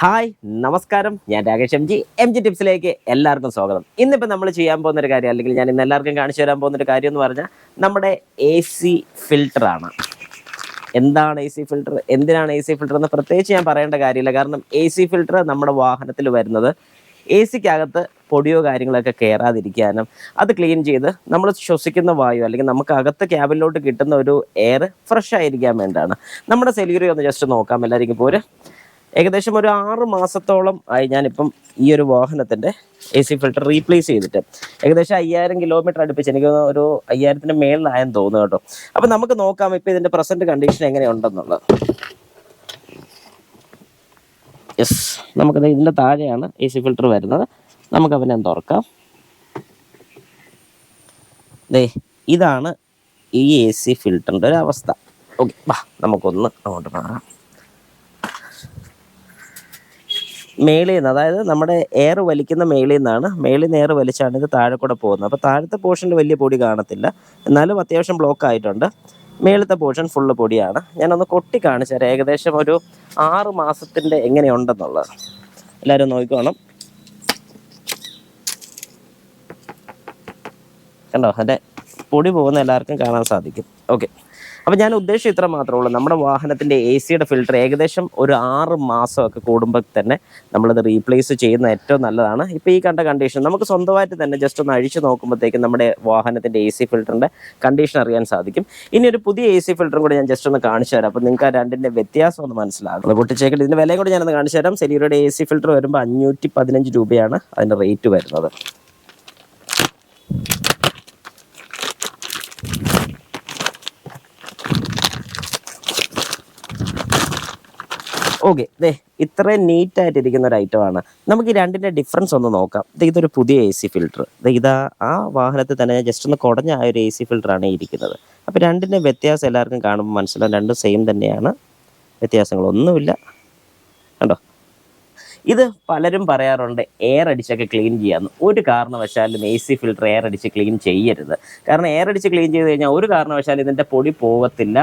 Hi നമസ്കാരം, ഞാൻ Rakesh M G ടിപ്സിലേക്ക് എല്ലാവർക്കും സ്വാഗതം. ഇന്നിപ്പോൾ നമ്മൾ ചെയ്യാൻ പോകുന്നൊരു കാര്യം, അല്ലെങ്കിൽ ഞാൻ ഇന്ന് എല്ലാവർക്കും കാണിച്ചു തരാൻ പോകുന്നൊരു കാര്യം എന്ന് പറഞ്ഞാൽ നമ്മുടെ എ സി ഫിൽറ്ററാണ്. എന്താണ് എ സി ഫിൽറ്റർ, എന്തിനാണ് എ സി ഫിൽറ്റർ എന്ന് പ്രത്യേകിച്ച് ഞാൻ പറയേണ്ട കാര്യമില്ല. കാരണം എ സി ഫിൽറ്റർ നമ്മുടെ വാഹനത്തിൽ വരുന്നത് എ സിക്കകത്ത് പൊടിയോ കാര്യങ്ങളൊക്കെ കയറാതിരിക്കാനും അത് ക്ലീൻ ചെയ്ത് നമ്മൾ ശ്വസിക്കുന്ന വായു അല്ലെങ്കിൽ നമുക്ക് അകത്ത് ക്യാബിനിലോട്ട് കിട്ടുന്ന ഒരു എയർ ഫ്രഷ് ആയിരിക്കാൻ വേണ്ടിയാണ്. നമ്മുടെ സെല്യൂറി ഒന്ന് ജസ്റ്റ് നോക്കാം എല്ലാവർക്കും. പോര് ഏകദേശം ഒരു 6 മാസത്തോളം ആയി ഞാനിപ്പം ഈ ഒരു വാഹനത്തിൻ്റെ എ സി ഫിൽറ്റർ റീപ്ലേസ് ചെയ്തിട്ട്. ഏകദേശം 5000 കിലോമീറ്റർ അടുപ്പിച്ച്, എനിക്ക് ഒരു 5000-ന് മേളിലായെന്ന് തോന്നുന്നു കേട്ടോ. അപ്പം നമുക്ക് നോക്കാം ഇപ്പം ഇതിൻ്റെ പ്രസൻറ്റ് കണ്ടീഷൻ എങ്ങനെയുണ്ടെന്നുള്ളത്. യെസ്, നമുക്കത് ഇതിൻ്റെ താഴെയാണ് എ സി ഫിൽറ്റർ വരുന്നത്. നമുക്കതിനെ തുറക്കാം. ദേ ഇതാണ് ഈ എ സി ഫിൽറ്ററിൻ്റെ ഒരു അവസ്ഥ. ഓക്കെ, വാ നമുക്കൊന്ന് അങ്ങോട്ട് മാറാം. മേളിൽ നിന്ന്, അതായത് നമ്മുടെ എയർ വലിക്കുന്ന മേളിൽ നിന്നാണ്, മേളിൽ നിന്ന് എയർ വലിച്ചാണ് ഇത് താഴെ കൂടെ പോകുന്നത്. അപ്പോൾ താഴത്തെ പോർഷനിൽ വലിയ പൊടി കാണത്തില്ല, എന്നാലും അത്യാവശ്യം ബ്ലോക്ക് ആയിട്ടുണ്ട്. മേളത്തെ പോർഷൻ ഫുള്ള് പൊടിയാണ്. ഞാനൊന്ന് കൊട്ടി കാണിച്ചു തരാം ഏകദേശം ഒരു 6 മാസത്തിൻ്റെ എങ്ങനെയുണ്ടെന്നുള്ളത്. എല്ലാവരും നോക്കിക്കോണം. കണ്ടോ, അതിൻ്റെ പൊടി പോകുന്ന എല്ലാവർക്കും കാണാൻ സാധിക്കും. ഓക്കെ, അപ്പോൾ ഞാൻ ഉദ്ദേശിച്ചത് ഇത്ര മാത്രമേ ഉള്ളൂ. നമ്മുടെ വാഹനത്തിൻ്റെ എ സിയുടെ ഫിൽറ്റർ ഏകദേശം ഒരു 6 മാസമൊക്കെ കൂടുമ്പോൾ തന്നെ നമ്മളത് റീപ്ലേസ് ചെയ്യുന്ന ഏറ്റവും നല്ലതാണ്. ഇപ്പോൾ ഈ കണ്ട കണ്ടീഷൻ നമുക്ക് സ്വന്തമായിട്ട് തന്നെ ജസ്റ്റ് ഒന്ന് അഴിച്ച് നോക്കുമ്പോഴത്തേക്കും നമ്മുടെ വാഹനത്തിൻ്റെ എ സി ഫിൽറ്ററിൻ്റെ കണ്ടീഷൻ അറിയാൻ സാധിക്കും. ഇനി ഒരു പുതിയ എ സി ഫിൽറ്ററും കൂടി ഞാൻ ജസ്റ്റ് ഒന്ന് കാണിച്ചു തരാം. അപ്പോൾ നിങ്ങൾക്ക് ആ രണ്ടിൻ്റെ വ്യത്യാസം ഒന്ന് മനസ്സിലാകും. പൊട്ടിച്ചേക്കൽ ഇതിൻ്റെ വിലയും കൂടി ഞാനൊന്ന് കാണിച്ചു തരാം. സെല്യൂറിയുടെ എ സി ഫിൽറ്റർ വരുമ്പോൾ 515 രൂപയാണ് അതിൻ്റെ റേറ്റ് വരുന്നത്. ഓക്കെ, ഇത്രയും നീറ്റായിട്ടിരിക്കുന്ന ഒരു ഐറ്റമാണ്. നമുക്ക് ഈ രണ്ടിൻ്റെ ഡിഫറൻസ് ഒന്ന് നോക്കാം. ഇതൊരു പുതിയ എ സി ഫിൽറ്റർ, ഇതാ ആ വാഹനത്തിൽ തന്നെ ജസ്റ്റ് ഒന്ന് കുടഞ്ഞ ആ ഒരു എ സി ഫിൽറ്ററാണ് ഇരിക്കുന്നത്. അപ്പോൾ രണ്ടിൻ്റെ വ്യത്യാസം എല്ലാവർക്കും കാണുമ്പോൾ മനസ്സിലാവും, രണ്ടും സെയിം തന്നെയാണ്, വ്യത്യാസങ്ങളൊന്നുമില്ല. കണ്ടോ, ഇത് പലരും പറയാറുണ്ട് എയർ അടിച്ചൊക്കെ ക്ലീൻ ചെയ്യാമെന്ന്. ഒരു കാരണവശാലും എ സി ഫിൽറ്റർ എയർ അടിച്ച് ക്ലീൻ ചെയ്യരുത്. കാരണം എയർ അടിച്ച് ക്ലീൻ ചെയ്ത് കഴിഞ്ഞാൽ ഒരു കാരണവശാലും ഇതിൻ്റെ പൊടി പോകത്തില്ല.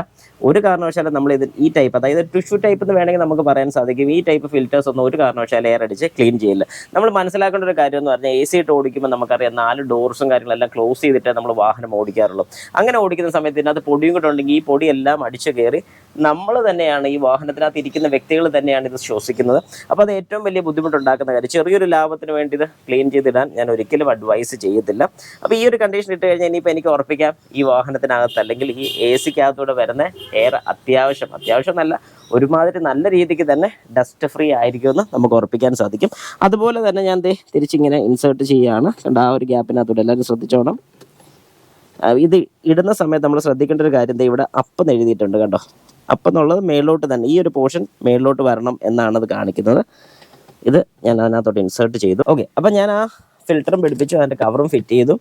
ഒരു കാരണവശാലും നമ്മൾ ഈ ടൈപ്പ്, അതായത് ടിഷ്യൂ ടൈപ്പ് എന്ന് വേണമെങ്കിൽ നമുക്ക് പറയാൻ സാധിക്കും, ഈ ടൈപ്പ് ഫിൽറ്റേഴ്സ് ഒന്നും ഒരു കാരണവശാലും എയർ അടിച്ച് ക്ലീൻ ചെയ്യില്ല. നമ്മൾ മനസ്സിലാക്കേണ്ട ഒരു കാര്യം എന്ന് പറഞ്ഞാൽ എ സി ഇട്ട് ഓടിക്കുമ്പോൾ നമുക്കറിയാം 4 ഡോർസും കാര്യങ്ങളെല്ലാം ക്ലോസ് ചെയ്തിട്ടേ നമ്മൾ വാഹനം ഓടിക്കാറുള്ളൂ. അങ്ങനെ ഓടിക്കുന്ന സമയത്ത് ഇതിനകത്ത് പൊടിയും കൂടെ ഉണ്ടെങ്കിൽ ഈ പൊടിയെല്ലാം അടിച്ചു കയറി നമ്മൾ തന്നെയാണ്, ഈ വാഹനത്തിനകത്ത് ഇരിക്കുന്ന വ്യക്തികൾ തന്നെയാണ് ഇത് ശ്വസിക്കുന്നത്. അപ്പോൾ അത് ഏറ്റവും വലിയ ബുദ്ധിമുട്ടുണ്ടാക്കുന്ന കാര്യം. ചെറിയൊരു ലാഭത്തിന് വേണ്ടി ഇത് ക്ലീൻ ചെയ്തിടാൻ ഞാൻ ഒരിക്കലും അഡ്വൈസ് ചെയ്യത്തില്ല. അപ്പോൾ ഈ ഒരു കണ്ടീഷൻ ഇട്ട് കഴിഞ്ഞാൽ ഇനിയിപ്പോൾ എനിക്ക് ഉറപ്പിക്കാം ഈ വാഹനത്തിനകത്ത് അല്ലെങ്കിൽ ഈ എ സിക്കകത്തൂടെ വരുന്ന എയർ അത്യാവശ്യം നല്ല ഒരുമാതിരി നല്ല രീതിക്ക് തന്നെ ഡസ്റ്റ് ഫ്രീ ആയിരിക്കുമെന്ന് നമുക്ക് ഉറപ്പിക്കാൻ സാധിക്കും. അതുപോലെ തന്നെ ഞാൻ തിരിച്ചിങ്ങനെ ഇൻസേർട്ട് ചെയ്യുകയാണ്. കണ്ട ആ ഒരു ഗ്യാപ്പിനകത്തൂടെ എല്ലാവരും ശ്രദ്ധിച്ചോണം. ഇത് ഇടുന്ന സമയത്ത് നമ്മൾ ശ്രദ്ധിക്കേണ്ട ഒരു കാര്യം, ഇവിടെ അപ്പം എഴുതിയിട്ടുണ്ട് കണ്ടോ. അപ്പം എന്നുള്ളത് മേളിലോട്ട് തന്നെ, ഈ ഒരു പോർഷൻ മേളിലോട്ട് വരണം എന്നാണ് അത് കാണിക്കുന്നത്. ഇത് ഞാൻ അതിനകത്തോട്ട് ഇൻസേർട്ട് ചെയ്തു. ഓക്കെ, അപ്പം ഞാൻ ആ ഫിൽറ്ററും പിടിപ്പിച്ചു, അതിൻ്റെ കവറും ഫിറ്റ് ചെയ്തു.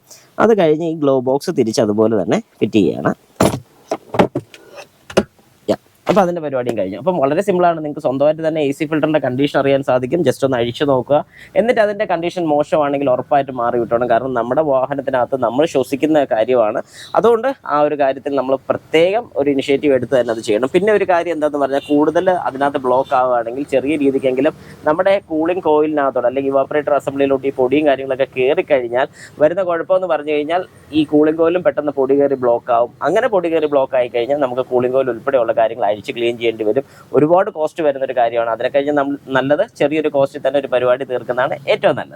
അത് കഴിഞ്ഞ് ഈ ഗ്ലോ ബോക്സ് തിരിച്ച് അതുപോലെ തന്നെ ഫിറ്റ് ചെയ്യുകയാണ്. അപ്പോൾ അതിൻ്റെ പരിപാടിയും കഴിഞ്ഞു. അപ്പം വളരെ സിമ്പിളാണ്. നിങ്ങൾക്ക് സ്വന്തമായിട്ട് തന്നെ എ സി ഫിൽറ്ററിൻ്റെ കണ്ടീഷൻ അറിയാൻ സാധിക്കും. ജസ്റ്റ് ഒന്ന് അഴിച്ചു നോക്കുക. എന്നിട്ട് അതിൻ്റെ കണ്ടീഷൻ മോശമാണെങ്കിൽ ഉറപ്പായിട്ട് മാറി വിട്ടോണം. കാരണം നമ്മുടെ വാഹനത്തിനകത്ത് നമ്മൾ ശ്വസിക്കുന്ന കാര്യമാണ്. അതുകൊണ്ട് ആ ഒരു കാര്യത്തിൽ നമ്മൾ പ്രത്യേകം ഒരു ഇനിഷ്യേറ്റീവ് എടുത്ത് തന്നെ അത് ചെയ്യണം. പിന്നെ ഒരു കാര്യം എന്താണെന്ന് പറഞ്ഞാൽ, കൂടുതൽ അതിനകത്ത് ബ്ലോക്ക് ആവുകയാണെങ്കിൽ ചെറിയ രീതിക്കെങ്കിലും നമ്മുടെ കൂളിംഗ് കോയിലിനകത്തോടെ അല്ലെങ്കിൽ ഇവാപ്പറേറ്റർ അസംബ്ലിയിലോട്ട് ഈ പൊടിയും കാര്യങ്ങളൊക്കെ കയറിക്കഴിഞ്ഞാൽ വരുന്ന കുഴപ്പമെന്ന് പറഞ്ഞു കഴിഞ്ഞാൽ ഈ കൂളിംഗ് കോയിലും പെട്ടെന്ന് പൊടി കയറി ബ്ലോക്ക് ആവും. അങ്ങനെ പൊടി കയറി ബ്ലോക്ക് ആയി കഴിഞ്ഞാൽ നമുക്ക് കൂളിംഗ് കോയിൽ ഉൾപ്പെടെയുള്ള കാര്യങ്ങൾ അഴിച്ച് ക്ലീൻ ചെയ്യേണ്ടി വരും. ഒരുപാട് കോസ്റ്റ് വരുന്നൊരു കാര്യമാണ്. അതിനെ കഴിഞ്ഞ് നമ്മൾ നല്ലത് ചെറിയൊരു കോസ്റ്റിൽ തന്നെ ഒരു പരിപാടി തീർക്കുന്നതാണ് ഏറ്റവും നല്ലത്.